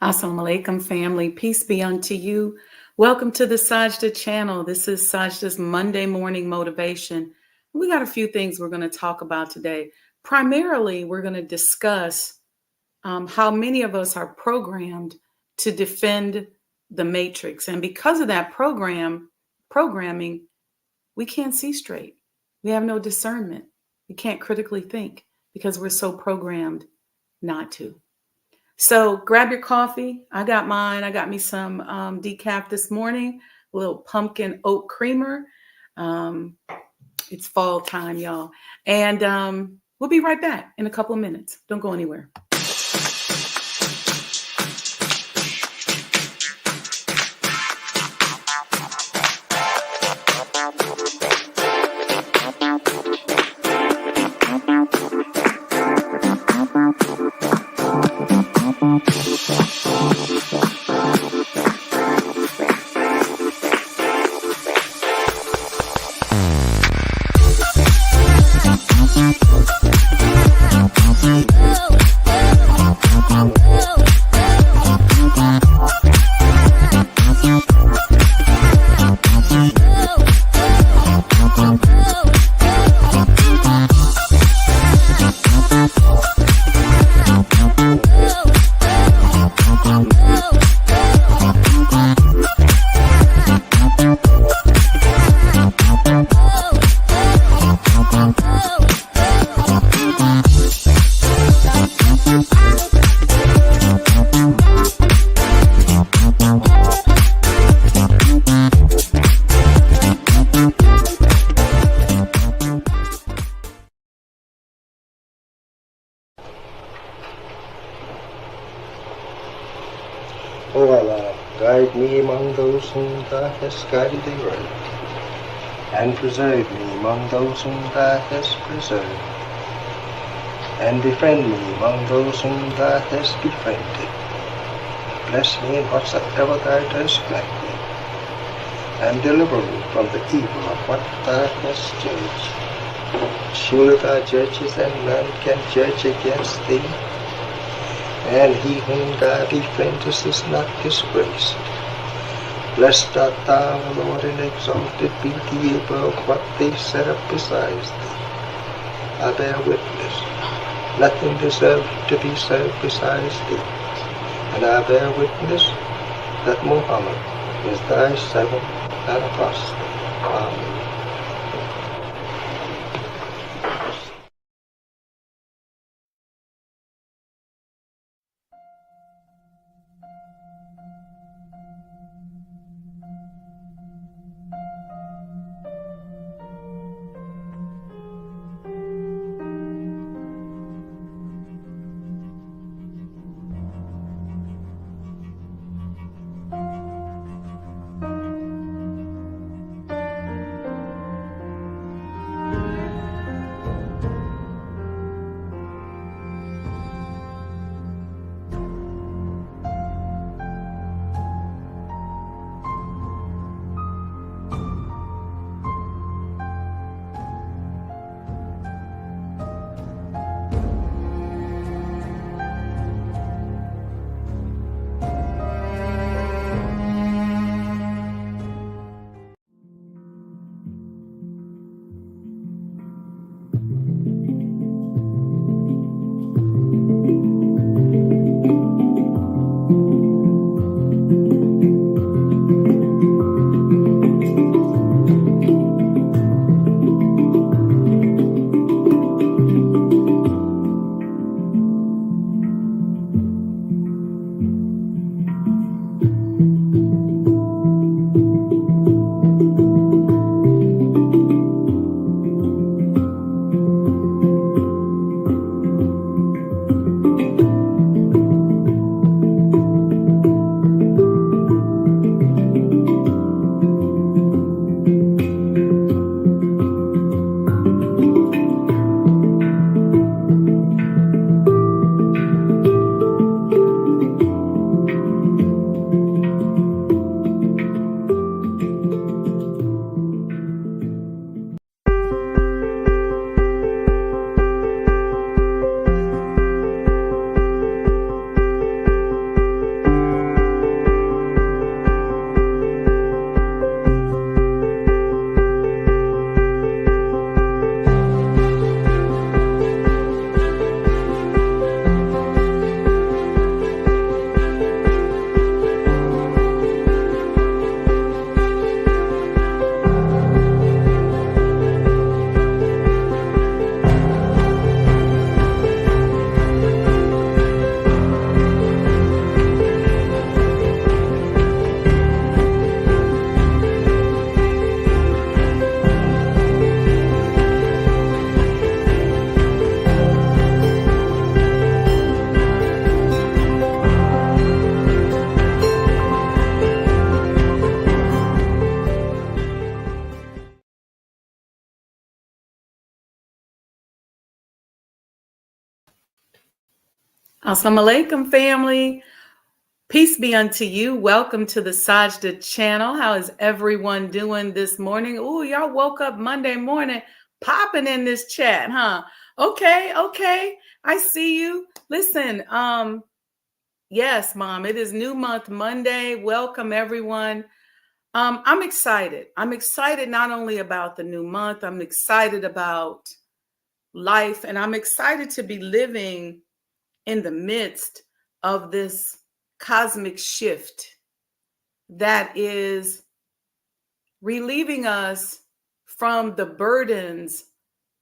Assalamu alaikum, family. Peace be unto you. Welcome to the Sajdah channel. This is Sajdah's Monday morning motivation. We got a few things we're going to talk about today. Primarily, we're going to discuss how many of us are programmed to defend the matrix. And because of that programming, we can't see straight. We have no discernment. We can't critically think because we're so programmed not to. So grab your coffee. I got mine. I got me some decaf this morning, a little pumpkin oat creamer. It's fall time, y'all. And we'll be right back in a couple of minutes. Don't go anywhere. O Allah, guide me among those whom Thou hast guided aright, and preserve me among those whom Thou hast preserved, and befriend me among those whom Thou hast befriended. Bless me in whatsoever Thou dost grant me, and deliver me from the evil of what Thou hast judged. Surely Thou judgest, and none can judge against Thee, and he whom Thou befriendest is not disgraced. Blessed art Thou, O Lord, and exalted be Thee above what they set up besides Thee. I bear witness, nothing deserves to be served besides Thee, and I bear witness that Muhammad is Thy servant and apostle. Amen. Assalamu alaikum, family. Peace be unto you. Welcome to the Sajdah channel. How is everyone doing this morning? Ooh, y'all woke up Monday morning popping in this chat, huh? Okay. I see you. Listen, yes, Mom, it is New Month Monday. Welcome, everyone. I'm excited. I'm excited not only about the new month, I'm excited about life, and I'm excited to be living in the midst of this cosmic shift that is relieving us from the burdens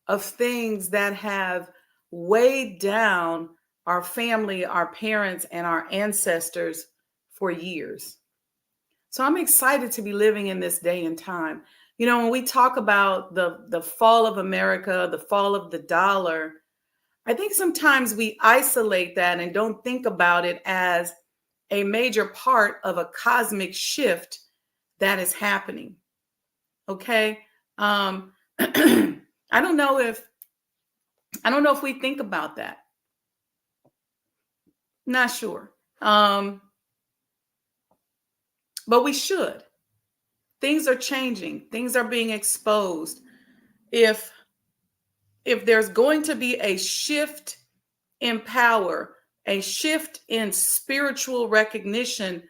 of things that have weighed down our family, our parents, and our ancestors for years. So I'm excited to be living in this day and time. You know, when we talk about the fall of America, the fall of the dollar, I think sometimes we isolate that and don't think about it as a major part of a cosmic shift that is happening. Okay. I don't know if we think about that. Not sure. But we should. Things are changing. Things are being exposed. If there's going to be a shift in power, a shift in spiritual recognition,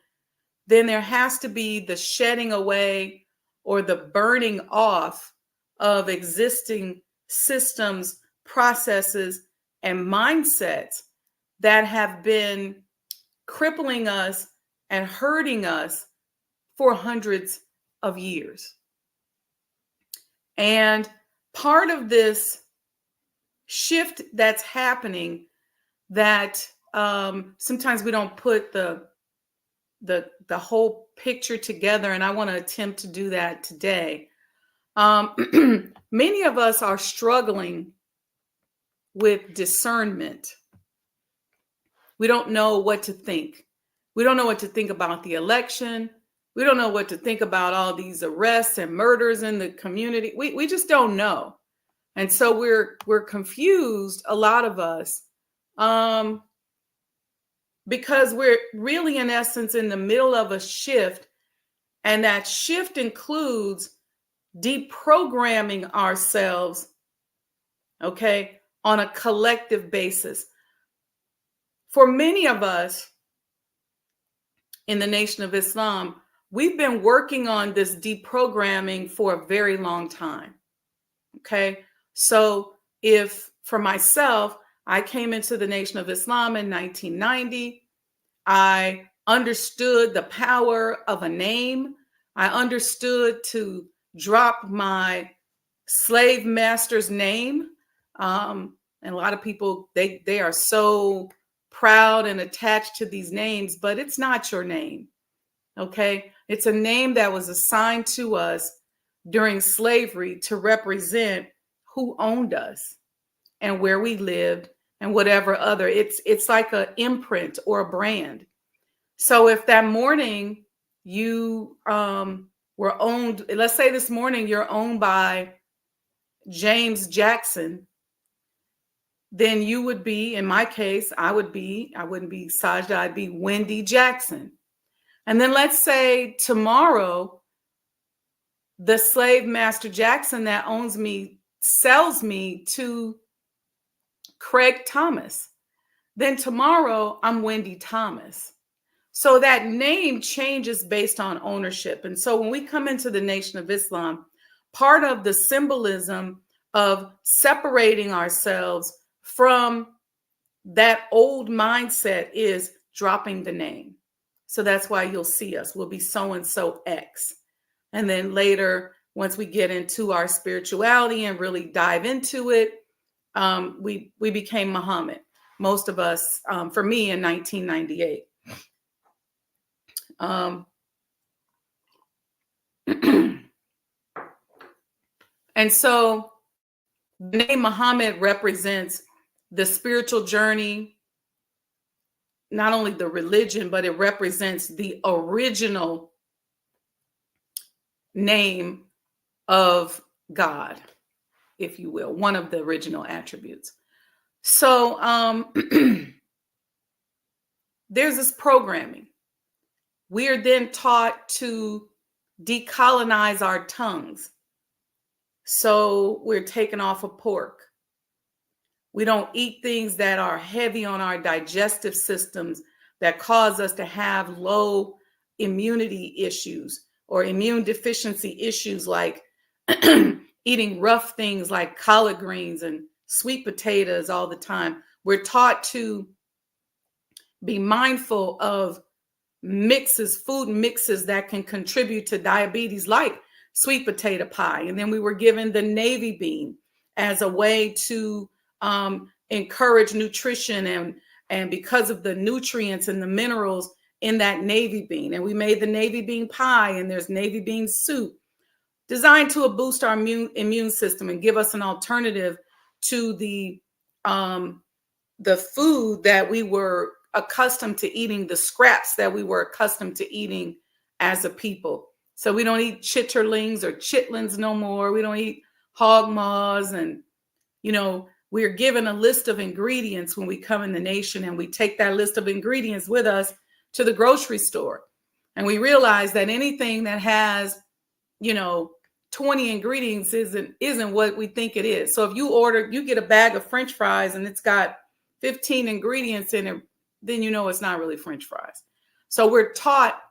then there has to be the shedding away or the burning off of existing systems, processes, and mindsets that have been crippling us and hurting us for hundreds of years. And part of this shift that's happening that sometimes we don't put the whole picture together, and I want to attempt to do that today. Many of us are struggling with discernment. We don't know what to think. We don't know what to think about the election. We don't know what to think about all these arrests and murders in the community. We just don't know. And so we're confused, a lot of us, because we're really, in essence, in the middle of a shift. And that shift includes deprogramming ourselves, okay, on a collective basis. For many of us in the Nation of Islam, we've been working on this deprogramming for a very long time, okay? So if, for myself, I came into the Nation of Islam in 1990, I understood the power of a name. I understood to drop my slave master's name. And a lot of people, they are so proud and attached to these names, but it's not your name. Okay. It's a name that was assigned to us during slavery to represent who owned us and where we lived and whatever other. It's like an imprint or a brand. So if that morning you were owned, let's say this morning you're owned by James Jackson, then you would be, in my case, I wouldn't be Sajdah, I'd be Wendy Jackson. And then let's say tomorrow, the slave master Jackson that owns me sells me to Craig Thomas. Then tomorrow, I'm Wendy Thomas. So that name changes based on ownership. And so when we come into the Nation of Islam, part of the symbolism of separating ourselves from that old mindset is dropping the name. So that's why you'll see us. We'll be so-and-so X. And then later, once we get into our spirituality and really dive into it, we became Muhammad. Most of us, for me, in 1998. And so the name Muhammad represents the spiritual journey, not only the religion, but it represents the original name of God, if you will, one of the original attributes. So there's this programming. We are then taught to decolonize our tongues. So we're taken off of pork. We don't eat things that are heavy on our digestive systems that cause us to have low immunity issues or immune deficiency issues, like eating rough things like collard greens and sweet potatoes all the time. We're taught to be mindful of mixes, food mixes that can contribute to diabetes, like sweet potato pie. And then we were given the navy bean as a way to encourage nutrition, and because of the nutrients and the minerals in that navy bean. And we made the navy bean pie, and there's navy bean soup designed to boost our immune system and give us an alternative to the food that we were accustomed to eating, the scraps that we were accustomed to eating as a people. So we don't eat chitterlings or chitlins no more. We don't eat hog maws. And, we're given a list of ingredients when we come in the nation, and we take that list of ingredients with us to the grocery store. And we realize that anything that has, 20 ingredients isn't what we think it is. So if you get a bag of French fries and it's got 15 ingredients in it, then it's not really French fries. So we're taught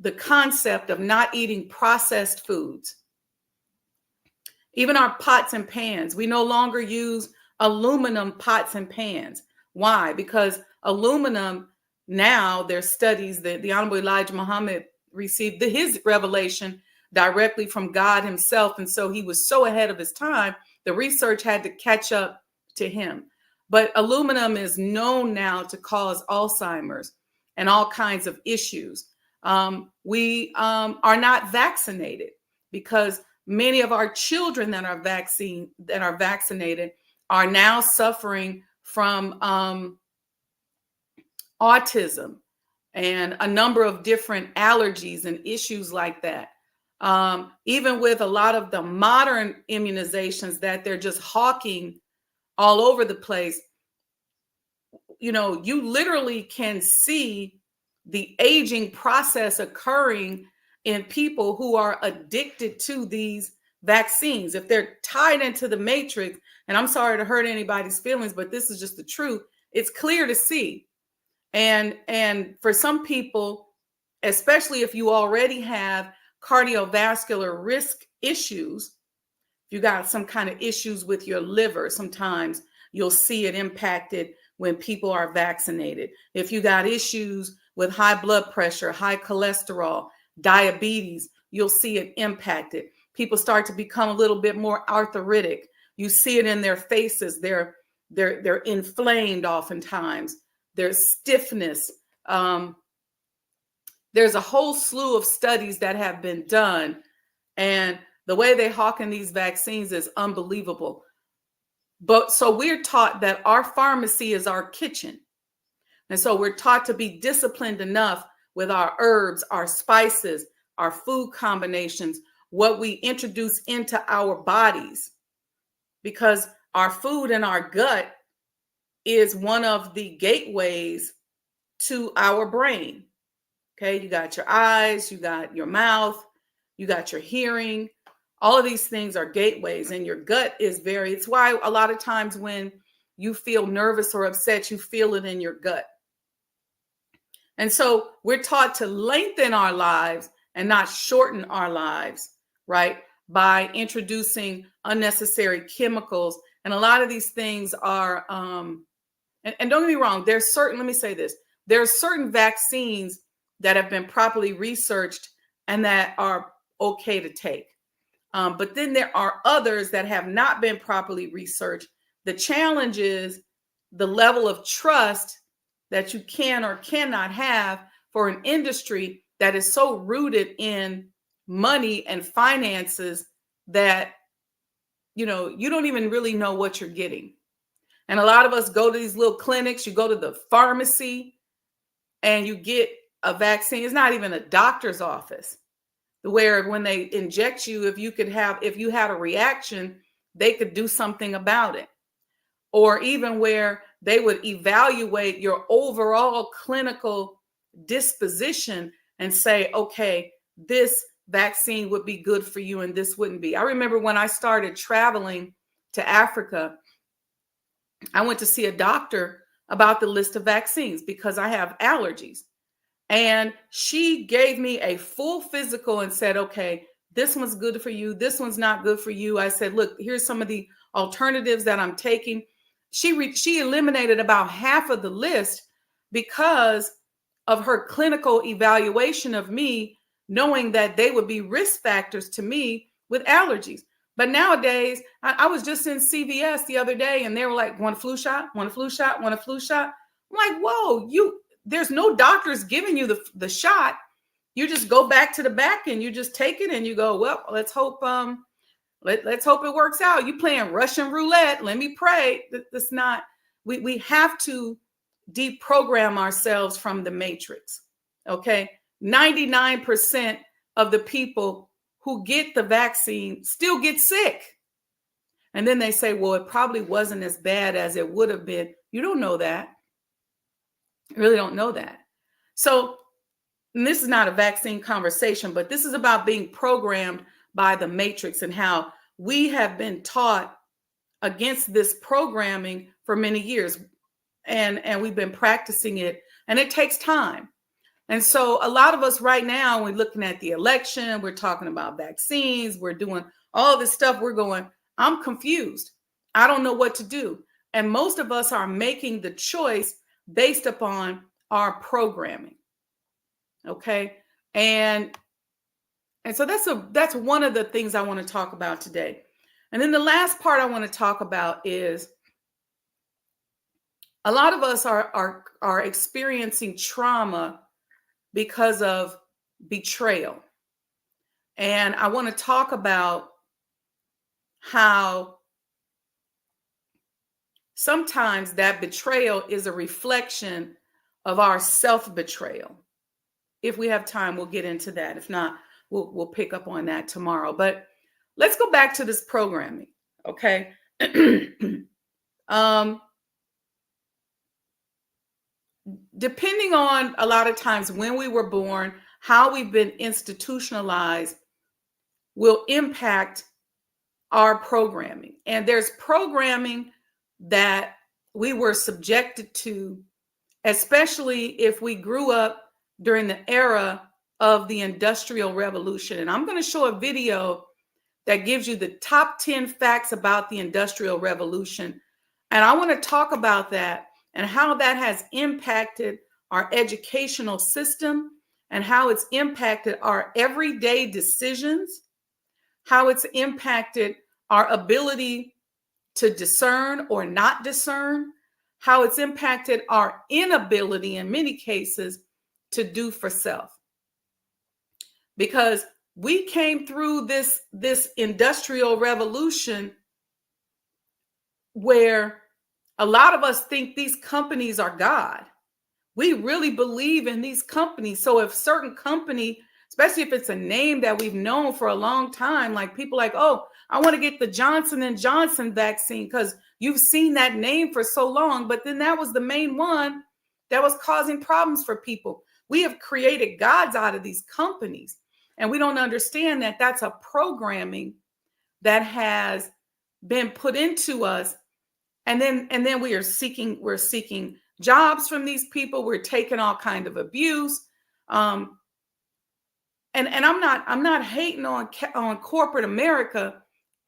the concept of not eating processed foods. Even our pots and pans, we no longer use aluminum pots and pans. Why? Because aluminum, now there's studies that the Honorable Elijah Muhammad received his revelation directly from God himself. And so he was so ahead of his time, the research had to catch up to him. But aluminum is known now to cause Alzheimer's and all kinds of issues. We are not vaccinated, because many of our children that are vaccinated are now suffering from autism and a number of different allergies and issues like that. Even with a lot of the modern immunizations that they're just hawking all over the place, you literally can see the aging process occurring in people who are addicted to these vaccines. If they're tied into the matrix, and I'm sorry to hurt anybody's feelings, but this is just the truth. It's clear to see. And for some people, especially if you already have cardiovascular risk issues, if you got some kind of issues with your liver, sometimes you'll see it impacted when people are vaccinated. If you got issues with high blood pressure, high cholesterol, diabetes, you'll see it impacted. People start to become a little bit more arthritic. You see it in their faces. They're inflamed oftentimes. There's stiffness. There's a whole slew of studies that have been done, and the way they hawk in these vaccines is unbelievable. But so we're taught that our pharmacy is our kitchen. And so we're taught to be disciplined enough with our herbs, our spices, our food combinations, what we introduce into our bodies, because our food and our gut is one of the gateways to our brain. Okay, you got your eyes, you got your mouth, you got your hearing. All of these things are gateways, and your gut is it's why a lot of times when you feel nervous or upset, you feel it in your gut. And so we're taught to lengthen our lives and not shorten our lives, right? By introducing unnecessary chemicals. And a lot of these things are, and don't get me wrong, let me say this, there are certain vaccines that have been properly researched and that are okay to take. But then there are others that have not been properly researched. The challenge is the level of trust that you can or cannot have for an industry that is so rooted in money and finances that, you don't even really know what you're getting. And a lot of us go to these little clinics, you go to the pharmacy and you get a vaccine. It's not even a doctor's office, where when they inject you, if you had a reaction, they could do something about it. Or even where they would evaluate your overall clinical disposition and say, okay, this vaccine would be good for you and this wouldn't be. I remember when I started traveling to Africa, I went to see a doctor about the list of vaccines because I have allergies. And she gave me a full physical and said, okay, this one's good for you. This one's not good for you. I said, look, here's some of the alternatives that I'm taking. She eliminated about half of the list because of her clinical evaluation of me, knowing that they would be risk factors to me with allergies. But nowadays, I was just in CVS the other day and they were like, want a flu shot? Want a flu shot? Want a flu shot? I'm like, whoa, there's no doctors giving you the shot. You just go back to the back and you just take it and you go, well, let's hope let's hope it works out. You playing Russian roulette. Let me pray. That's not, we have to deprogram ourselves from the matrix. Okay. 99% of the people who get the vaccine still get sick. And then they say, well, it probably wasn't as bad as it would have been. You don't know that. You really don't know that. So, and this is not a vaccine conversation, but this is about being programmed by the matrix and how we have been taught against this programming for many years. And we've been practicing it, and it takes time. And so a lot of us right now, we're looking at the election, we're talking about vaccines, we're doing all this stuff. We're going, I'm confused. I don't know what to do. And most of us are making the choice based upon our programming. Okay. And so that's one of the things I want to talk about today. And then the last part I want to talk about is a lot of us are experiencing trauma because of betrayal. And I want to talk about how sometimes that betrayal is a reflection of our self-betrayal. If we have time, we'll get into that. If not, we'll pick up on that tomorrow. But let's go back to this programming, okay? Depending on a lot of times when we were born, how we've been institutionalized will impact our programming. And there's programming that we were subjected to, especially if we grew up during the era of the Industrial Revolution. And I'm going to show a video that gives you the top 10 facts about the Industrial Revolution. And I want to talk about that and how that has impacted our educational system and how it's impacted our everyday decisions, how it's impacted our ability to discern or not discern, how it's impacted our inability in many cases to do for self. Because we came through this industrial revolution where a lot of us think these companies are God. We really believe in these companies. So if certain company, especially if it's a name that we've known for a long time, like people like, oh, I want to get the Johnson & Johnson vaccine because you've seen that name for so long. But then that was the main one that was causing problems for people. We have created gods out of these companies. And we don't understand that that's a programming that has been put into us. And then we're seeking jobs from these people. We're taking all kind of abuse. And I'm not hating on corporate America.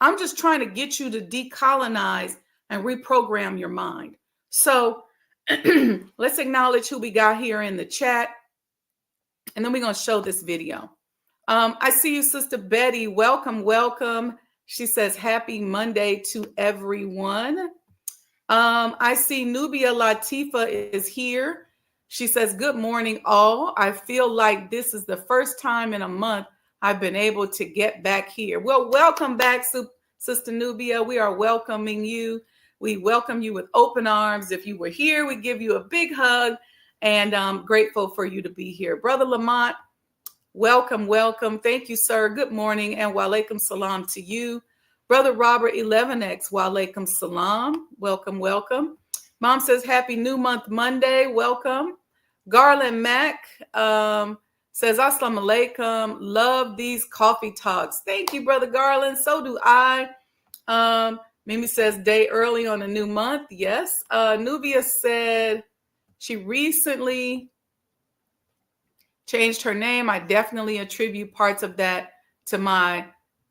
I'm just trying to get you to decolonize and reprogram your mind. So let's acknowledge who we got here in the chat. And then we're going to show this video. I see you, Sister Betty. Welcome, welcome. She says, happy Monday to everyone. I see Nubia Latifa is here. She says, good morning, all. I feel like this is the first time in a month I've been able to get back here. Well, welcome back, Sister Nubia. We are welcoming you. We welcome you with open arms. If you were here, we give you a big hug, and I'm grateful for you to be here. Brother Lamont, welcome, welcome. Thank you, sir. Good morning, and wa alaikum salam to you. Brother Robert 11X, wa alaikum salam. Welcome, welcome. Mom says, Happy New Month Monday. Welcome. Garland Mack says, Assalamu alaikum. Love these coffee talks. Thank you, Brother Garland. So do I. Mimi says, day early on a new month. Yes. Nubia said she recently changed her name. I definitely attribute parts of that to my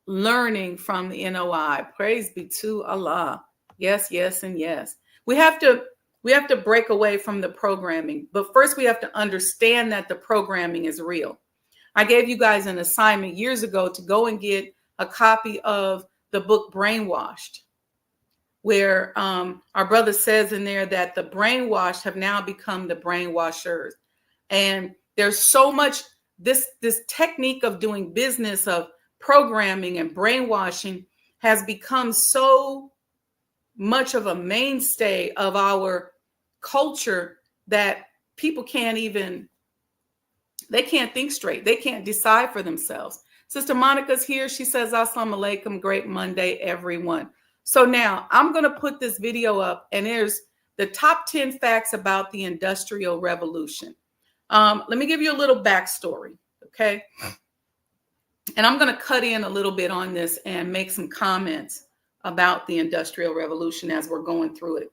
learning from the NOI. Praise be to Allah. Yes, yes, and yes. We have to break away from the programming, but first we have to understand that the programming is real. I gave you guys an assignment years ago to go and get a copy of the book Brainwashed, where our brother says in there that the brainwashed have now become the brainwashers. And there's so much, this technique of doing business, of programming and brainwashing has become so much of a mainstay of our culture that people they can't think straight. They can't decide for themselves. Sister Monica's here. She says, Assalamu alaikum. Great Monday, everyone. So now I'm going to put this video up, and there's the top 10 facts about the Industrial Revolution. Let me give you a little backstory, okay? And I'm going to cut in a little bit on this and make some comments about the Industrial Revolution as we're going through it.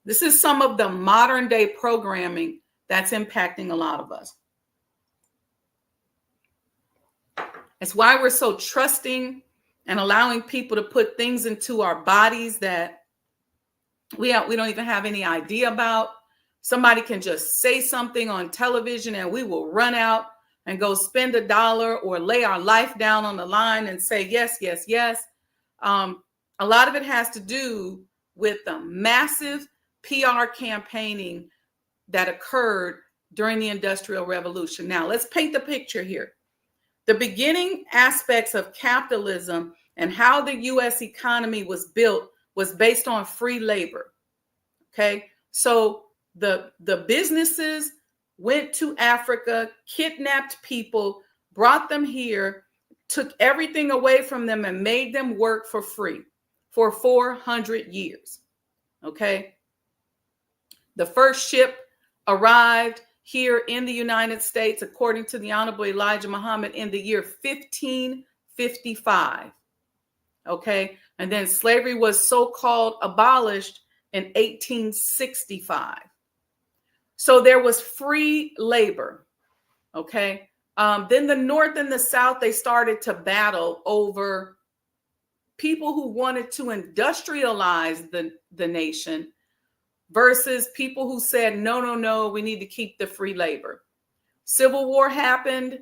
This is some of the modern day programming that's impacting a lot of us. It's why we're so trusting and allowing people to put things into our bodies that we don't even have any idea about. Somebody can just say something on television and we will run out and go spend $1 or lay our life down on the line and say, yes, yes, yes. A lot of it has to do with the massive PR campaigning that occurred during the Industrial Revolution. Now, let's paint the picture here. The beginning aspects of capitalism and how the U.S. economy was built was based on free labor. Okay, so the businesses went to Africa, kidnapped people, brought them here, took everything away from them and made them work for free for 400 years. Okay, the first ship arrived here in the United States, according to the Honorable Elijah Muhammad, in the year 1555. Okay, and then slavery was so-called abolished in 1865. So there was free labor. Okay, then the North and the South, they started to battle over people who wanted to industrialize the nation versus people who said, no, no, no, we need to keep the free labor. Civil War happened.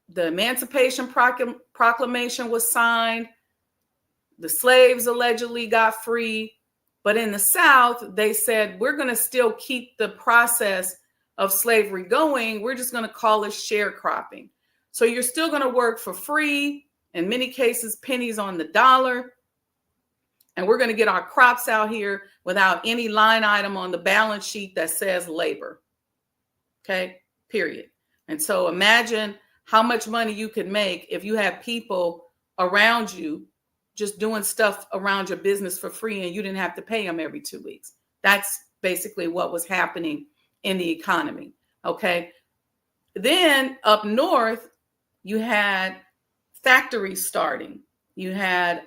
The Emancipation Proclamation was signed. The slaves allegedly got free. But in the South, they said, we're going to still keep the process of slavery going. We're just going to call it sharecropping. So you're still going to work for free, in many cases, pennies on the dollar. And we're going to get our crops out here without any line item on the balance sheet that says labor. Okay, period. And so imagine how much money you could make if you have people around you just doing stuff around your business for free and you didn't have to pay them every 2 weeks. That's basically what was happening in the economy. Okay. Then up north, you had factories starting. You had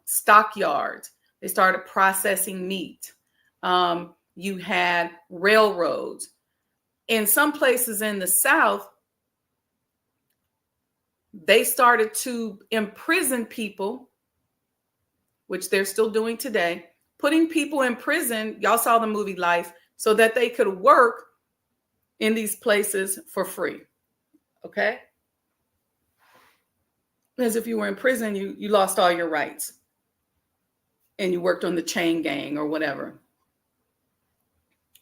stockyards. They started processing meat. You had railroads. In some places in the South, they started to imprison people, which they're still doing today, putting people in prison. Y'all saw the movie Life, so that they could work in these places for free. Okay? Because if you were in prison, you lost all your rights and you worked on the chain gang or whatever.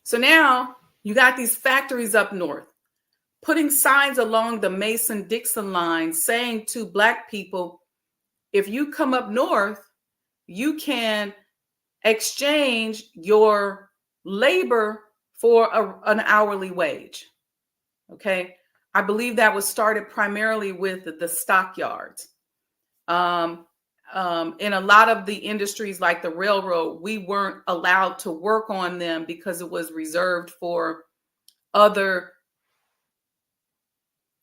So now you got these factories up north putting signs along the Mason-Dixon line saying to Black people, if you come up north, you can exchange your labor for an hourly wage. Okay. I believe that was started primarily with the stockyards. In a lot of the industries like the railroad, we weren't allowed to work on them because it was reserved for other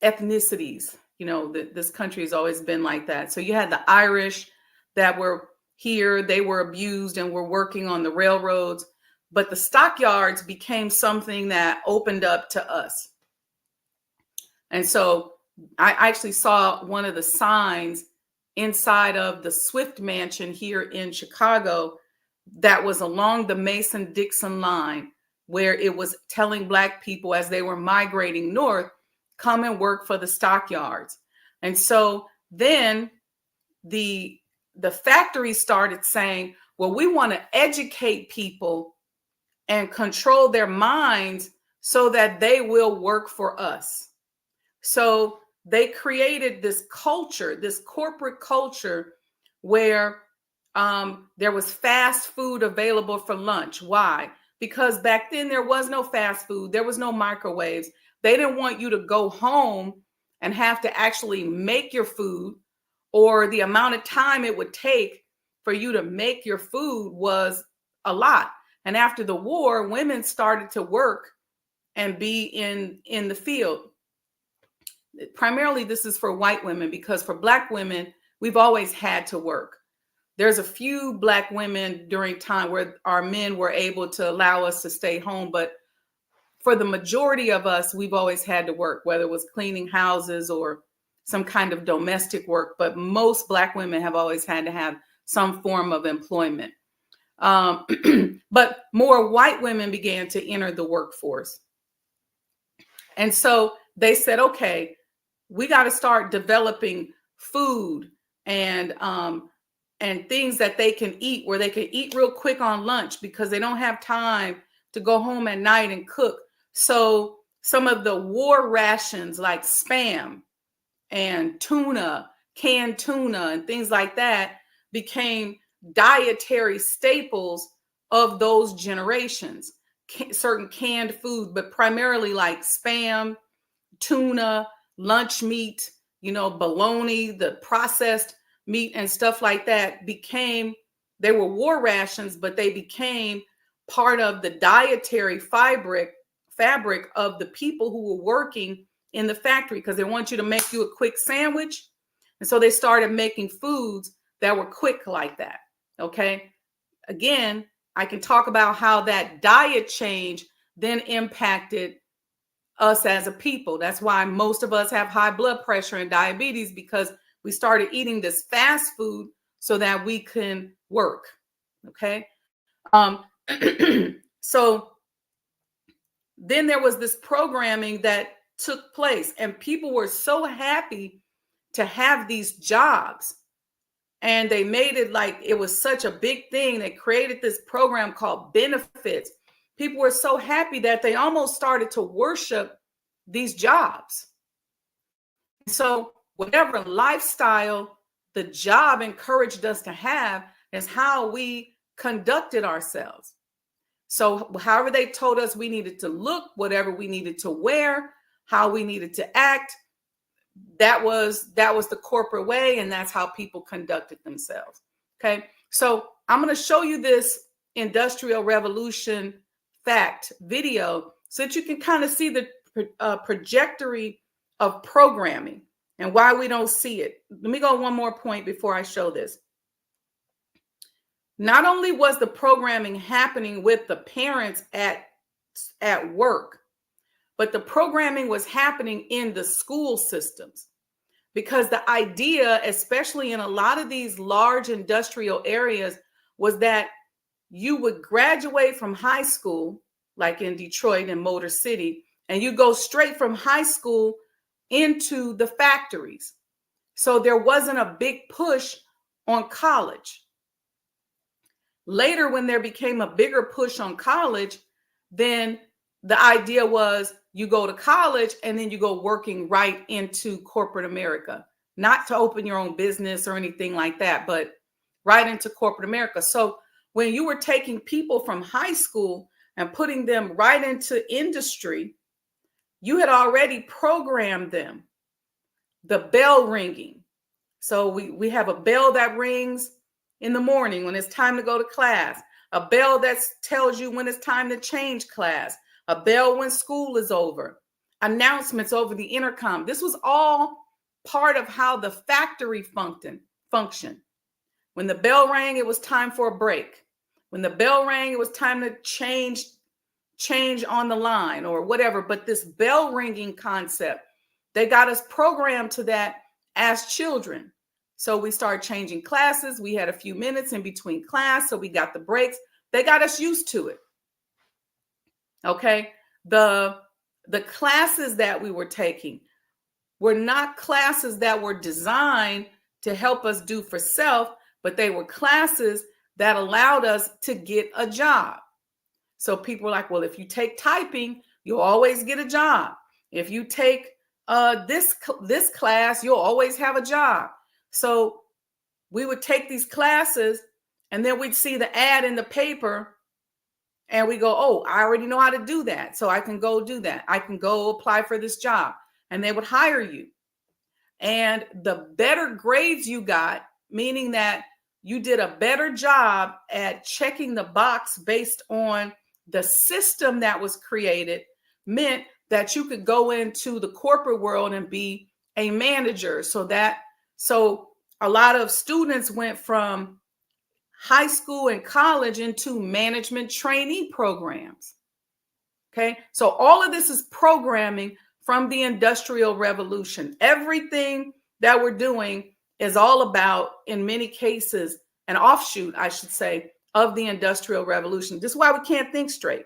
ethnicities. This country has always been like that. So you had the Irish that were here, they were abused and were working on the railroads, but the stockyards became something that opened up to us. And so I actually saw one of the signs inside of the Swift Mansion here in Chicago that was along the Mason-Dixon line, where it was telling Black people as they were migrating north, come and work for the stockyards. And so then the factory started saying, well, we want to educate people and control their minds so that they will work for us. So they created this culture, this corporate culture, where there was fast food available for lunch. Why? Because back then there was no fast food. There was no microwaves. They didn't want you to go home and have to actually make your food, or the amount of time it would take for you to make your food was a lot. And after the war, women started to work and be in the field. Primarily, this is for white women, because for Black women, we've always had to work. There's a few Black women during time where our men were able to allow us to stay home, but for the majority of us, we've always had to work, whether it was cleaning houses or some kind of domestic work. But most Black women have always had to have some form of employment. But more white women began to enter the workforce. And so they said, okay, we got to start developing food and things that they can eat, where they can eat real quick on lunch because they don't have time to go home at night and cook. So some of the war rations like Spam and tuna, canned tuna and things like that became dietary staples of those generations. Certain canned food, but primarily like Spam, tuna, lunch meat, bologna, the processed meat and stuff like that they were war rations, but they became part of the dietary fabric of the people who were working in the factory, because they want you to make you a quick sandwich. And so they started making foods that were quick like that. Okay. Again, I can talk about how that diet change then impacted us as a people. That's why most of us have high blood pressure and diabetes, because we started eating this fast food so that we can work. Okay. So then there was this programming that took place, and people were so happy to have these jobs. And they made it like it was such a big thing. They created this program called benefits. People were so happy that they almost started to worship these jobs. So whatever lifestyle the job encouraged us to have is how we conducted ourselves. So however they told us we needed to look, whatever we needed to wear, how we needed to act, that was the corporate way, and that's how people conducted themselves. Okay, so I'm going to show you this Industrial Revolution fact video so that you can kind of see the trajectory of programming and why we don't see it. Let me go one more point before I show this. Not only was the programming happening with the parents at work, but the programming was happening in the school systems, because the idea, especially in a lot of these large industrial areas, was that you would graduate from high school, like in Detroit and Motor City, and you go straight from high school into the factories. So there wasn't a big push on college. Later, when there became a bigger push on college, then the idea was you go to college and then you go working right into corporate America, not to open your own business or anything like that, but right into corporate America. So when you were taking people from high school and putting them right into industry, you had already programmed them. The bell ringing, So we have a bell that rings in the morning when it's time to go to class, a bell that tells you when it's time to change class, a bell when school is over, announcements over the intercom. This was all part of how the factory functioned. When the bell rang, it was time for a break. When the bell rang, it was time to change on the line or whatever. But this bell ringing concept, they got us programmed to that as children. So we started changing classes. We had a few minutes in between class, so we got the breaks. They got us used to it. Okay. The classes that we were taking were not classes that were designed to help us do for self, but they were classes that allowed us to get a job. So people were like, well, if you take typing, you'll always get a job. If you take this class, you'll always have a job. So we would take these classes and then we'd see the ad in the paper and we go, oh, I already know how to do that. So I can go do that. I can go apply for this job. And they would hire you. And the better grades you got, meaning that you did a better job at checking the box based on the system that was created, meant that you could go into the corporate world and be a manager. So a lot of students went from high school and college into management trainee programs. Okay. So all of this is programming from the Industrial Revolution. Everything that we're doing is all about, in many cases, an offshoot, I should say, of the Industrial Revolution. This is why we can't think straight.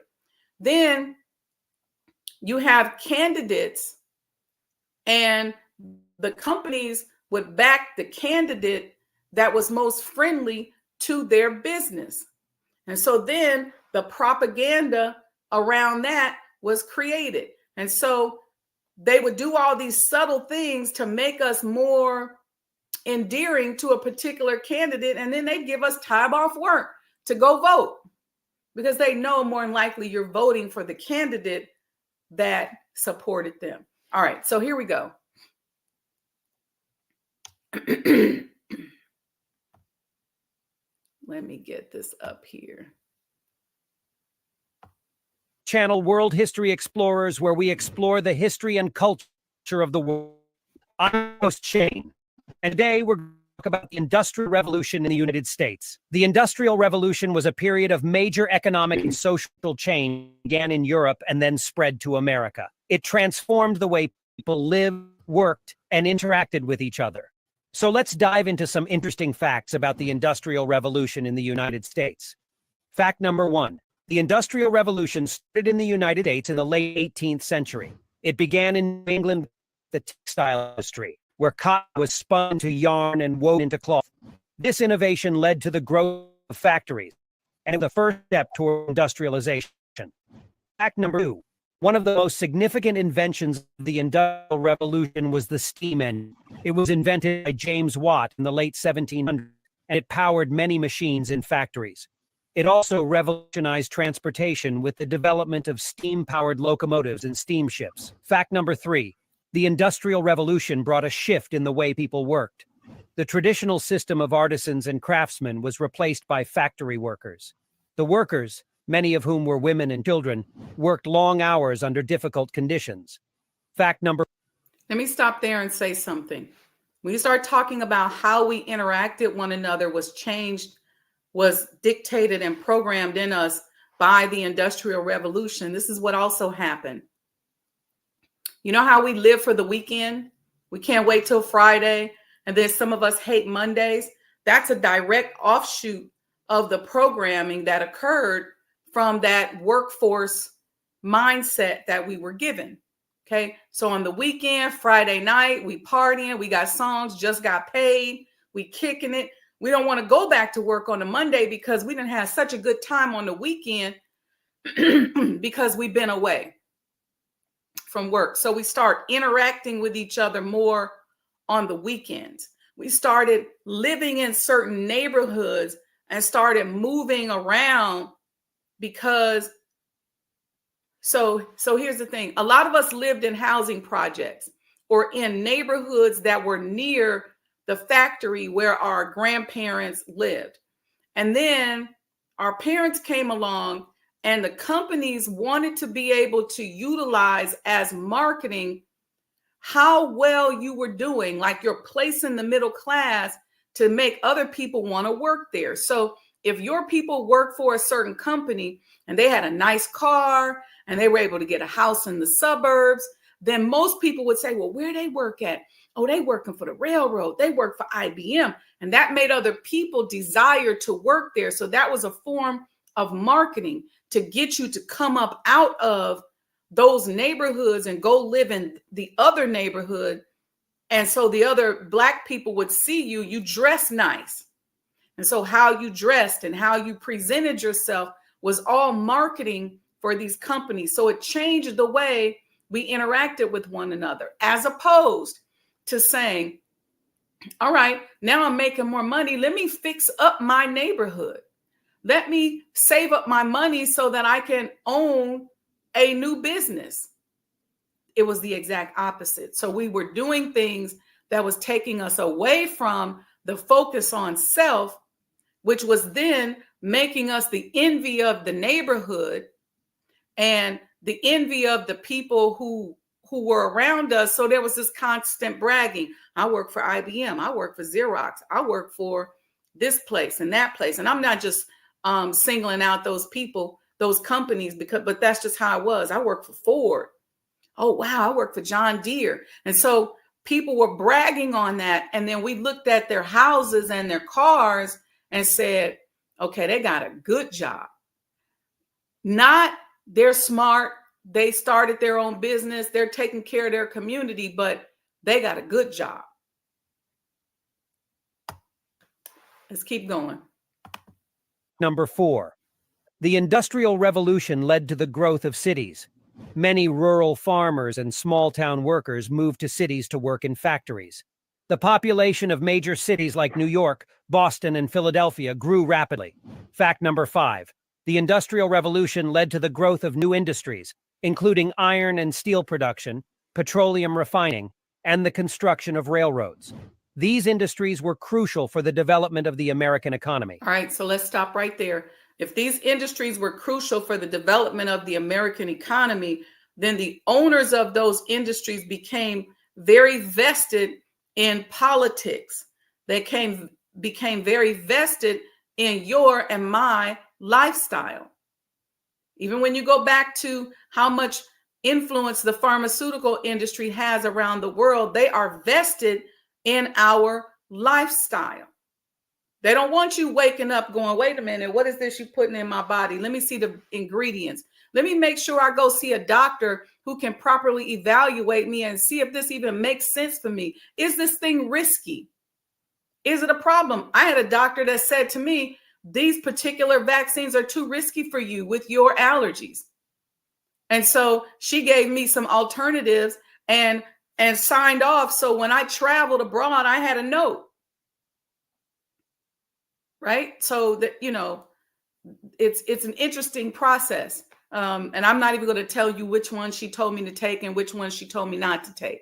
Then you have candidates, and the companies would back the candidate that was most friendly to their business. And so then the propaganda around that was created. And so they would do all these subtle things to make us more endearing to a particular candidate. And then they give us time off work to go vote because they know more than likely you're voting for the candidate that supported them. All right, so here we go. Let me get this up here. Channel World History Explorers, where we explore the history and culture of the world. I'm your host Shane, and today we're going to talk about the Industrial Revolution in the United States. The Industrial Revolution was a period of major economic and social change, began in Europe and then spread to America. It transformed the way people lived, worked, and interacted with each other. So let's dive into some interesting facts about the Industrial Revolution in the United States. Fact number 1. The Industrial Revolution started in the United States in the late 18th century. It began in New England, the textile industry, where cotton was spun into yarn and woven into cloth. This innovation led to the growth of factories and the first step toward industrialization. Fact number 2. One of the most significant inventions of the Industrial Revolution was the steam engine. It was invented by James Watt in the late 1700s, and it powered many machines in factories. It also revolutionized transportation with the development of steam-powered locomotives and steamships. Fact number 3. The Industrial Revolution brought a shift in the way people worked. The traditional system of artisans and craftsmen was replaced by factory workers. The workers, many of whom were women and children, worked long hours under difficult conditions. Fact number... Let me stop there and say something. When you start talking about how we interacted one another was dictated and programmed in us by the Industrial Revolution. This is what also happened. You know how we live for the weekend? We can't wait till Friday. And then some of us hate Mondays. That's a direct offshoot of the programming that occurred from that workforce mindset that we were given. Okay. So on the weekend, Friday night, we partying, we got songs, just got paid, we kicking it. We don't want to go back to work on a Monday because we didn't have such a good time on the weekend because we've been away from work. So we start interacting with each other more on the weekends. We started living in certain neighborhoods and started moving around because so here's the thing. A lot of us lived in housing projects or in neighborhoods that were near the factory where our grandparents lived. And then our parents came along, and the companies wanted to be able to utilize as marketing how well you were doing, like your place in the middle class, to make other people want to work there. So if your people work for a certain company and they had a nice car and they were able to get a house in the suburbs, then most people would say, well, where they work at? Oh, they working for the railroad. They work for IBM. And that made other people desire to work there. So that was a form of marketing to get you to come up out of those neighborhoods and go live in the other neighborhood. And so the other Black people would see you, you dress nice. And so how you dressed and how you presented yourself was all marketing for these companies. So it changed the way we interacted with one another, as opposed to saying, all right, now I'm making more money. Let me fix up my neighborhood. Let me save up my money so that I can own a new business. It was the exact opposite. So we were doing things that was taking us away from the focus on self, which was then making us the envy of the neighborhood and the envy of the people who were around us. So there was this constant bragging. I work for IBM. I work for Xerox. I work for this place and that place. And I'm not just singling out those people, those companies, but that's just how it was. I work for Ford. Oh, wow, I work for John Deere. And so people were bragging on that. And then we looked at their houses and their cars and said, okay, they got a good job. Not they're smart. They started their own business. They're taking care of their community, but they got a good job. Let's keep going. Number 4. The Industrial Revolution led to the growth of cities. Many rural farmers and small-town workers moved to cities to work in factories. The population of major cities like New York, Boston, and Philadelphia grew rapidly. Fact number 5. The Industrial Revolution led to the growth of new industries, including iron and steel production, petroleum refining, and the construction of railroads. These industries were crucial for the development of the American economy. All right, so let's stop right there. If these industries were crucial for the development of the American economy, then the owners of those industries became very vested in politics. They became very vested in your and my lifestyle. Even when you go back to how much influence the pharmaceutical industry has around the world, they are vested in our lifestyle. They don't want you waking up going, wait a minute, what is this you're putting in my body? Let me see the ingredients. Let me make sure I go see a doctor who can properly evaluate me and see if this even makes sense for me. Is this thing risky? Is it a problem? I had a doctor that said to me, these particular vaccines are too risky for you with your allergies. And so she gave me some alternatives and signed off. So when I traveled abroad, I had a note. Right? So that, it's an interesting process. And I'm not even going to tell you which one she told me to take and which one she told me not to take.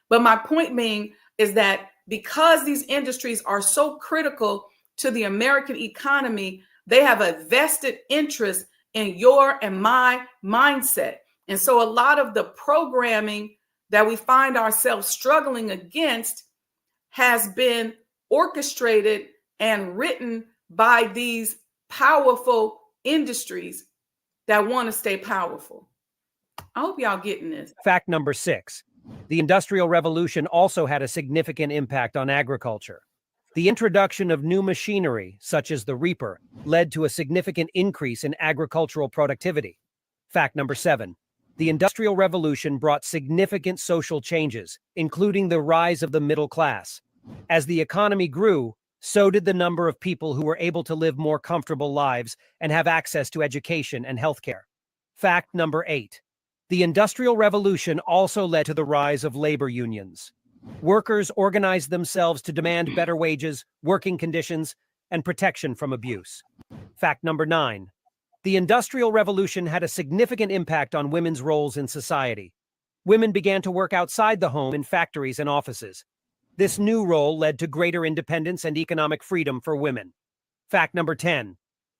But my point being is that because these industries are so critical to the American economy, they have a vested interest in your and my mindset. And so a lot of the programming that we find ourselves struggling against has been orchestrated and written by these powerful industries that want to stay powerful. I hope y'all getting this. Fact number 6. The Industrial Revolution also had a significant impact on agriculture. The introduction of new machinery, such as the reaper, led to a significant increase in agricultural productivity. Fact number 7. The Industrial Revolution brought significant social changes, including the rise of the middle class. As the economy grew, so did the number of people who were able to live more comfortable lives and have access to education and healthcare. Fact number 8. The Industrial Revolution also led to the rise of labor unions. Workers organized themselves to demand better wages, working conditions, and protection from abuse. Fact number 9. The Industrial Revolution had a significant impact on women's roles in society. Women began to work outside the home in factories and offices. This new role led to greater independence and economic freedom for women. Fact number 10.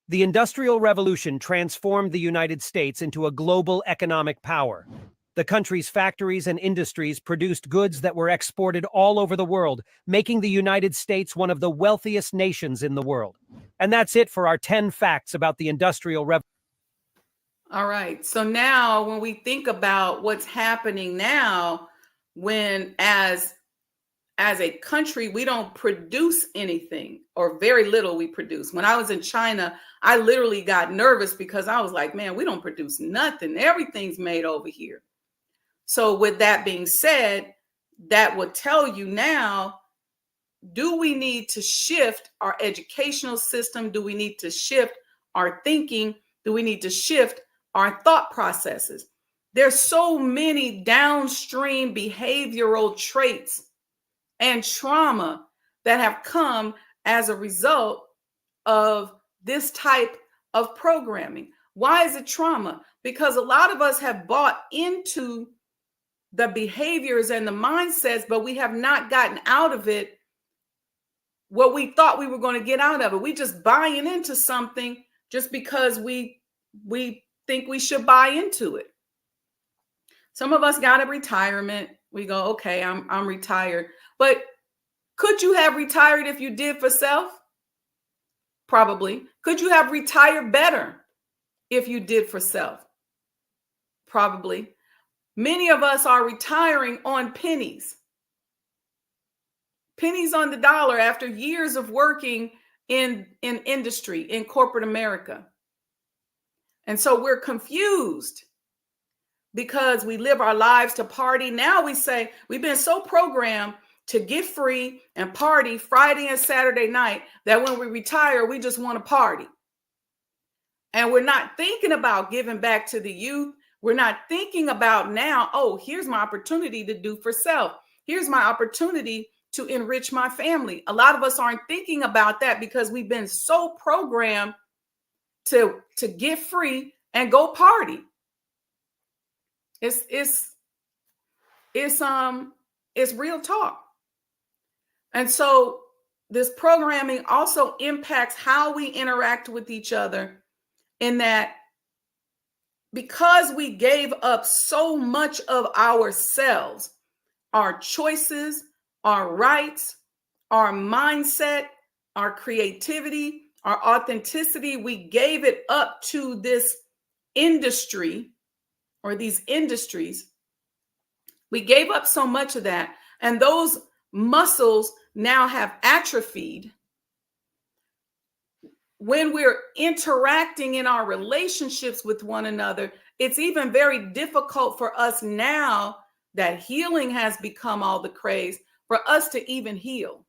The Industrial Revolution transformed the United States into a global economic power. The country's factories and industries produced goods that were exported all over the world, making the United States one of the wealthiest nations in the world. And that's it for our 10 facts about the Industrial Revolution. All right. So now when we think about what's happening now, when as a country, we don't produce anything or very little we produce. When I was in China, I literally got nervous because I was like, man, we don't produce nothing. Everything's made over here. So with that being said, that would tell you now, do we need to shift our educational system? Do we need to shift our thinking? Do we need to shift our thought processes? There's so many downstream behavioral traits and trauma that have come as a result of this type of programming. Why is it trauma? Because a lot of us have bought into the behaviors and the mindsets, but we have not gotten out of it what we thought we were going to get out of it. We just buying into something just because we think we should buy into it. Some of us got a retirement. We go, okay, I'm retired. But could you have retired if you did for self? Probably. Could you have retired better if you did for self? Probably. Many of us are retiring on pennies. Pennies on the dollar after years of working in industry, in corporate America. And so we're confused because we live our lives to party. Now we say we've been so programmed to get free and party Friday and Saturday night that when we retire, we just want to party. And we're not thinking about giving back to the youth. We're not thinking about now, oh, here's my opportunity to do for self. Here's my opportunity to enrich my family. A lot of us aren't thinking about that because we've been so programmed to get free and go party. It's real talk. And so this programming also impacts how we interact with each other, in that because we gave up so much of ourselves, our choices, our rights, our mindset, our creativity, our authenticity, we gave it up to this industry or these industries. We gave up so much of that, and those muscles now have atrophied. When we're interacting in our relationships with one another, it's even very difficult for us now that healing has become all the craze for us to even heal.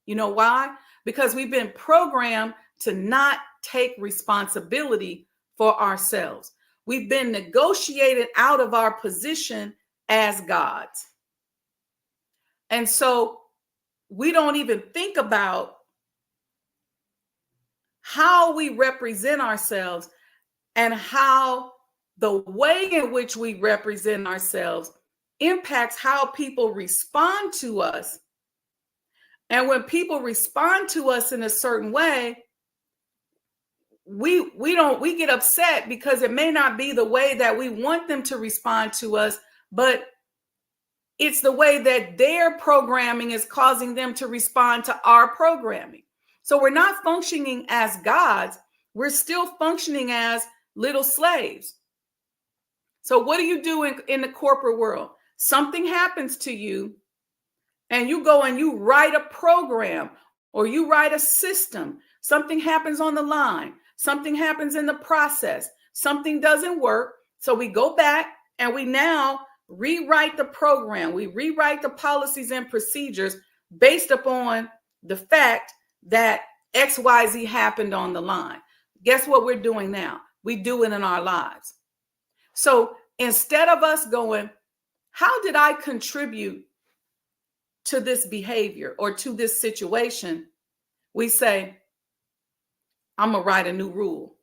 You know why? Because we've been programmed to not take responsibility for ourselves. We've been negotiated out of our position as gods. And so we don't even think about how we represent ourselves and how the way in which we represent ourselves impacts how people respond to us. And when people respond to us in a certain way, we get upset because it may not be the way that we want them to respond to us, but it's the way that their programming is causing them to respond to our programming. So we're not functioning as gods. We're still functioning as little slaves. So what do you do in the corporate world? Something happens to you and you go and you write a program or you write a system. Something happens on the line. Something happens in the process. Something doesn't work. So we go back and we now rewrite the program. We rewrite the policies and procedures based upon the fact that XYZ happened on the line. Guess what we're doing now? We do it in our lives. So instead of us going, how did I contribute to this behavior or to this situation? We say, I'm going to write a new rule.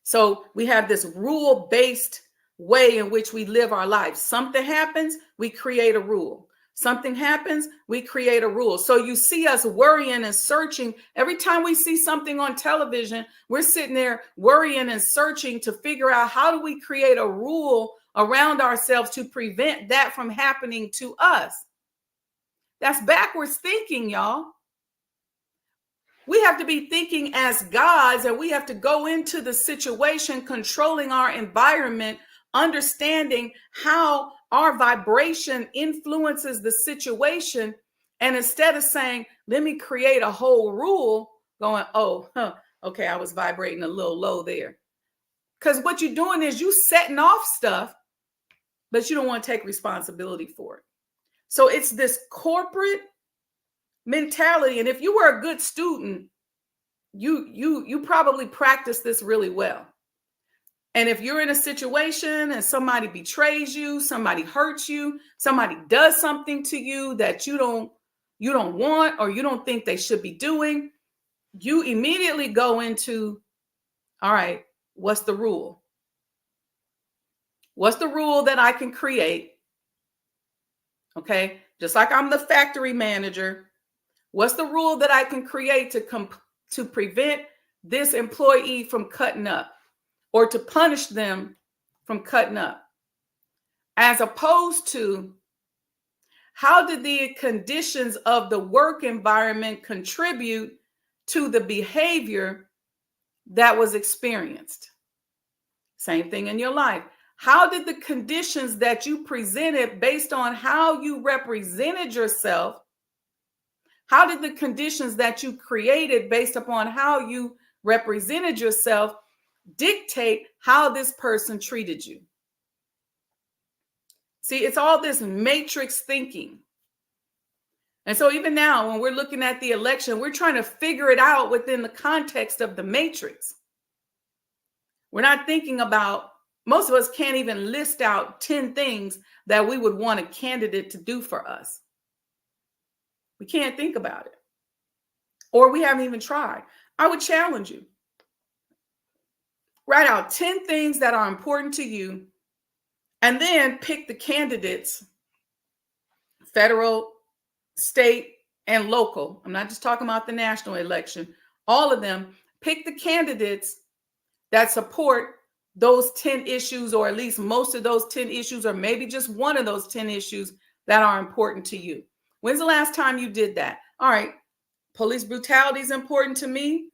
So we have this rule-based way in which we live our lives. Something happens, we create a rule. Something happens, we create a rule. So you see us worrying and searching. Every time we see something on television, we're sitting there worrying and searching to figure out how do we create a rule around ourselves to prevent that from happening to us. That's backwards thinking, y'all. We have to be thinking as gods, and we have to go into the situation, controlling our environment, understanding how our vibration influences the situation. And instead of saying, let me create a whole rule, going, okay, I was vibrating a little low there. Because what you're doing is you setting off stuff, but you don't want to take responsibility for it. So it's this corporate mentality. And if you were a good student, you probably practice this really well. And if you're in a situation and somebody betrays you, somebody hurts you, somebody does something to you that you don't want, or you don't think they should be doing, you immediately go into, all right, what's the rule? What's the rule that I can create? Okay, just like I'm the factory manager, what's the rule that I can create to prevent this employee from cutting up, or to punish them from cutting up? As opposed to, how did the conditions of the work environment contribute to the behavior that was experienced? Same thing in your life. How did the conditions that you presented based on how you represented yourself, how did the conditions that you created based upon how you represented yourself dictate how this person treated you? See, it's all this matrix thinking. And so even now, when we're looking at the election, we're trying to figure it out within the context of the matrix. We're not thinking about, most of us can't even list out 10 things that we would want a candidate to do for us. We can't think about it. Or we haven't even tried. I would challenge you. Write out 10 things that are important to you, and then pick the candidates, federal, state, and local. I'm not just talking about the national election. All of them. Pick the candidates that support those 10 issues, or at least most of those 10 issues, or maybe just one of those 10 issues that are important to you. When's the last time you did that? All right, police brutality is important to me.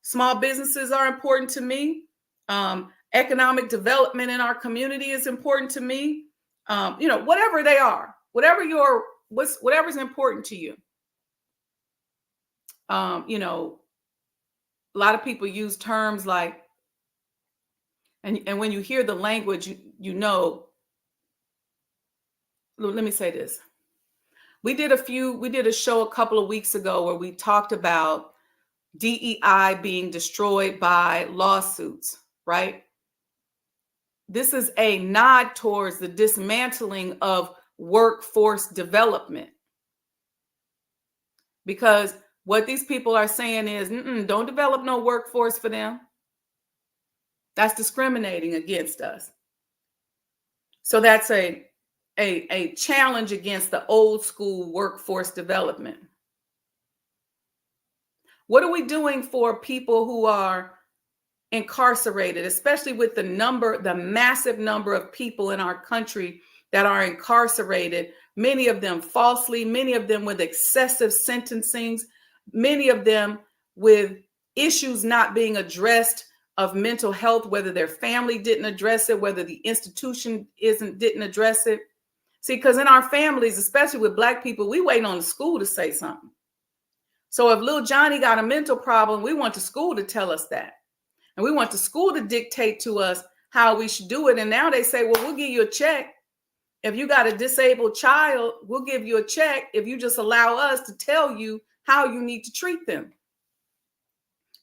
Small businesses are important to me. Economic development in our community is important to me. Whatever they are, whatever's important to you. A lot of people use terms like, and when you hear the language, let me say this. We did a show a couple of weeks ago where we talked about DEI being destroyed by lawsuits, right? This is a nod towards the dismantling of workforce development. Because what these people are saying is, don't develop no workforce for them. That's discriminating against us. So that's a challenge against the old school workforce development. What are we doing for people who are incarcerated, especially with the massive number of people in our country that are incarcerated, many of them falsely, many of them with excessive sentencings, many of them with issues not being addressed of mental health, whether their family didn't address it, whether the institution didn't address it. See, because in our families, especially with Black people, we wait on the school to say something. So if little Johnny got a mental problem, we want the school to tell us that. And we want the school to dictate to us how we should do it. And now they say, well, we'll give you a check. If you got a disabled child, we'll give you a check if you just allow us to tell you how you need to treat them.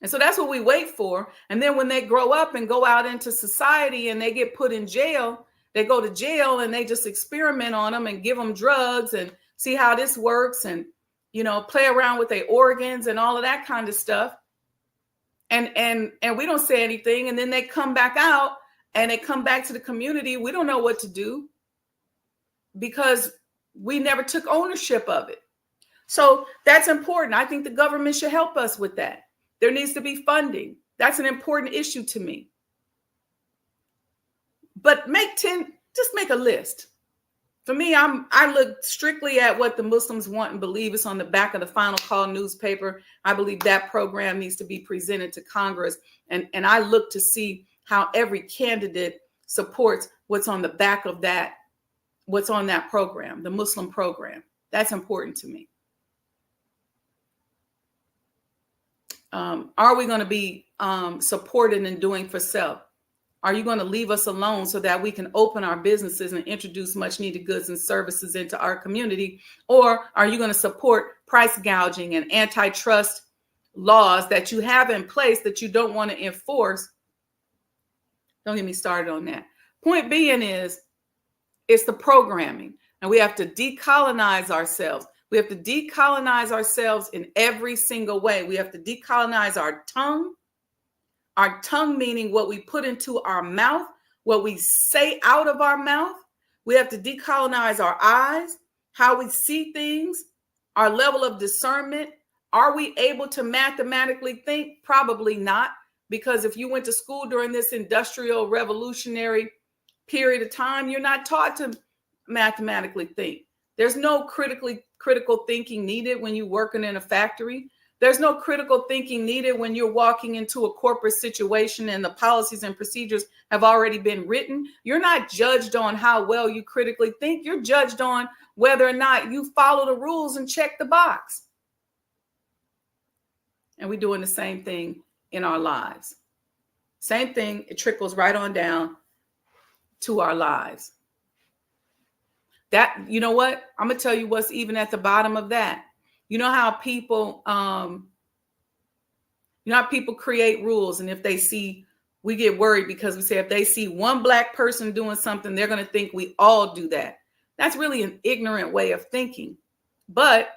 And so that's what we wait for. And then when they grow up and go out into society and they get put in jail, they go to jail and they just experiment on them and give them drugs and see how this works and, play around with their organs and all of that kind of stuff. And we don't say anything. And then they come back out and they come back to the community. We don't know what to do because we never took ownership of it. So that's important. I think the government should help us with that. There needs to be funding. That's an important issue to me. But just make a list. For me, I look strictly at what the Muslims want and believe. It's on the back of the Final Call newspaper. I believe that program needs to be presented to Congress. And I look to see how every candidate supports what's on the back of that, what's on that program, the Muslim program. That's important to me. Are we going to be supported in doing for self? Are you going to leave us alone so that we can open our businesses and introduce much needed goods and services into our community? Or are you going to support price gouging and antitrust laws that you have in place that you don't want to enforce? Don't get me started on that. Point being is, it's the programming, and we have to decolonize ourselves. We have to decolonize ourselves in every single way. We have to decolonize our tongue meaning what we put into our mouth, what we say out of our mouth. We have to decolonize our eyes, how we see things, our level of discernment. Are we able to mathematically think? Probably not, because if you went to school during this industrial revolutionary period of time, you're not taught to mathematically think. There's no critical thinking needed when you're working in a factory. There's no critical thinking needed when you're walking into a corporate situation and the policies and procedures have already been written. You're not judged on how well you critically think. You're judged on whether or not you follow the rules and check the box. And we're doing the same thing in our lives. Same thing, it trickles right on down to our lives. That, you know what? I'm going to tell you what's even at the bottom of that. You know how people create rules, and if they see, we get worried because we say if they see one Black person doing something, they're going to think we all do that. That's really an ignorant way of thinking. But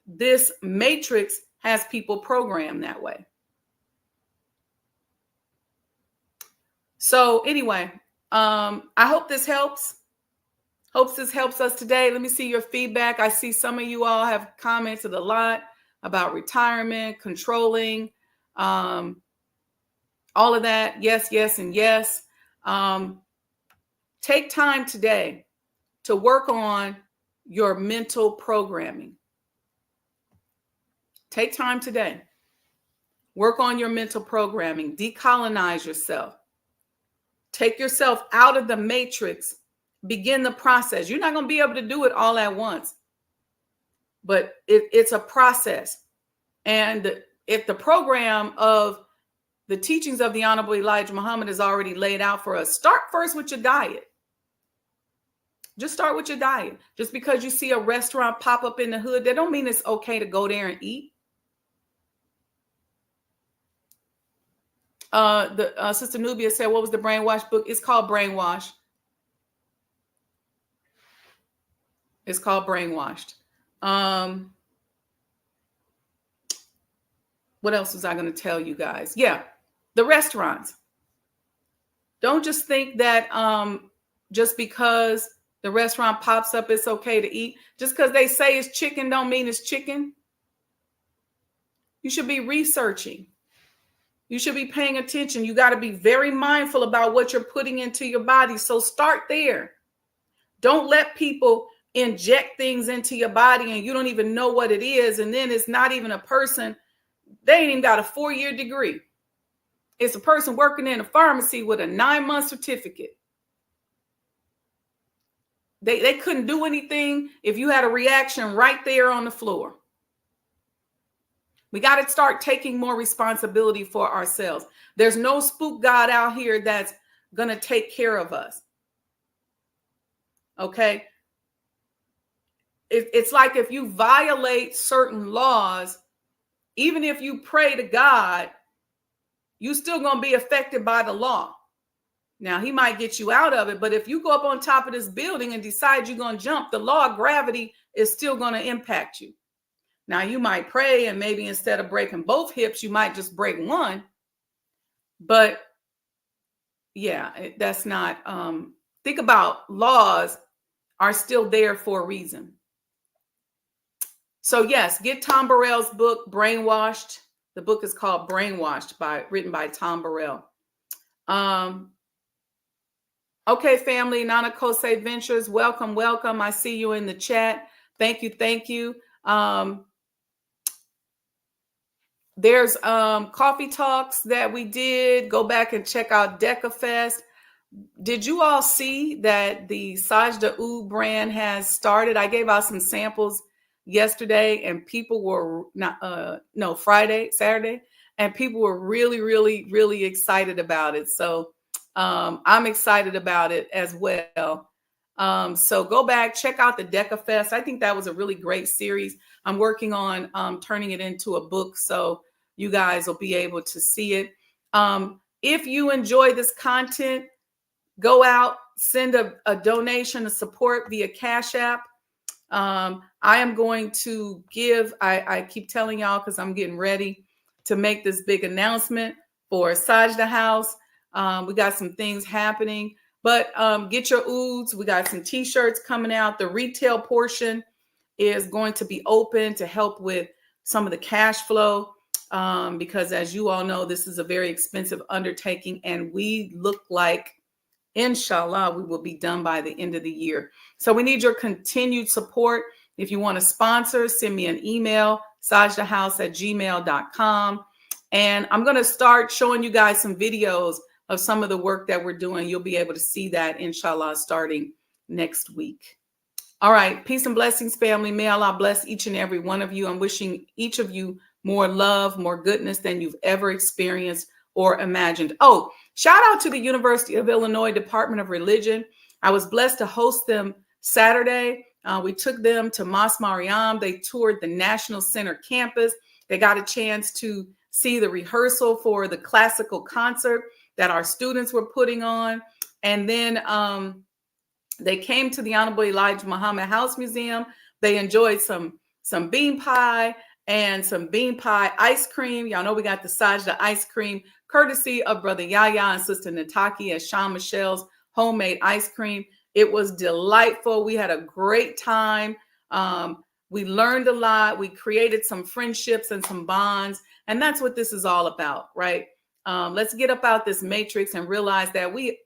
this matrix has people programmed that way. So anyway, I hope this helps. Hope this helps us today. Let me see your feedback. I see some of you all have commented a lot about retirement, controlling, all of that. Yes, yes, and yes. Take time today to work on your mental programming. Take time today. Work on your mental programming. Decolonize yourself. Take yourself out of the matrix. Begin the process. You're not going to be able to do it all at once, but it's a process. And if the program of the teachings of the Honorable Elijah Muhammad is already laid out for us, start first with your diet. Just start with your diet. Just because you see a restaurant pop up in the hood, that don't mean it's okay to go there and eat. Sister Nubia said, what was the Brainwash book? It's called Brainwash. It's called Brainwashed. What else was I going to tell you guys? Yeah, the restaurants. Don't just think that just because the restaurant pops up, it's okay to eat. Just because they say it's chicken don't mean it's chicken. You should be researching. You should be paying attention. You got to be very mindful about what you're putting into your body. So start there. Don't let people inject things into your body and you don't even know what it is. And then it's not even a person. They ain't even got a 4-year degree. It's a person working in a pharmacy with a 9-month certificate. They couldn't do anything if you had a reaction right there on the floor. We got to start taking more responsibility for ourselves. There's no spook God out here that's going to take care of us. Okay? It's like if you violate certain laws, even if you pray to God, you're still going to be affected by the law. Now, he might get you out of it, but if you go up on top of this building and decide you're going to jump, the law of gravity is still going to impact you. Now, you might pray and maybe instead of breaking both hips, you might just break one. But yeah, that's not, think about laws are still there for a reason. So yes, get Tom Burrell's book, Brainwashed. The book is called Brainwashed, written by Tom Burrell. Okay, family, Nana Kosei Ventures, welcome, welcome. I see you in the chat. Thank you, thank you. There's coffee talks that we did. Go back and check out DecaFest. Did you all see that the Sajdah Oud brand has started? I gave out some samples yesterday, and people were Saturday, and people were really, really, really excited about it. So I'm excited about it as well. So go back, check out the DecaFest. I think that was a really great series. I'm working on turning it into a book, so you guys will be able to see it. If you enjoy this content, go out, send a donation, a support via Cash App. I am going to give, I keep telling y'all because I'm getting ready to make this big announcement for Sajdah House. We got some things happening, but get your Ouds. We got some t-shirts coming out. The retail portion is going to be open to help with some of the cash flow because as you all know, this is a very expensive undertaking, and we look like, inshallah, we will be done by the end of the year. So we need your continued support. If you want to sponsor, send me an email, sajdahhouse@gmail.com. And I'm going to start showing you guys some videos of some of the work that we're doing. You'll be able to see that, inshallah, starting next week. All right. Peace and blessings, family. May Allah bless each and every one of you. I'm wishing each of you more love, more goodness than you've ever experienced or imagined. Oh, shout out to the University of Illinois Department of Religion. I was blessed to host them Saturday. We took them to Mas Mariam. They toured the National Center campus. They got a chance to see the rehearsal for the classical concert that our students were putting on. And then they came to the Honorable Elijah Muhammad House Museum. They enjoyed some bean pie and some bean pie ice cream. Y'all know we got the Sajdah ice cream, courtesy of Brother Yahya and Sister Nataki at Sean Michelle's homemade ice cream. It was delightful. We had a great time. We learned a lot. We created some friendships and some bonds. And that's what this is all about, right? Let's get up out this matrix and realize that we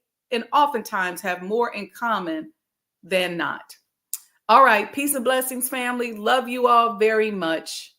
oftentimes have more in common than not. All right. Peace and blessings, family. Love you all very much.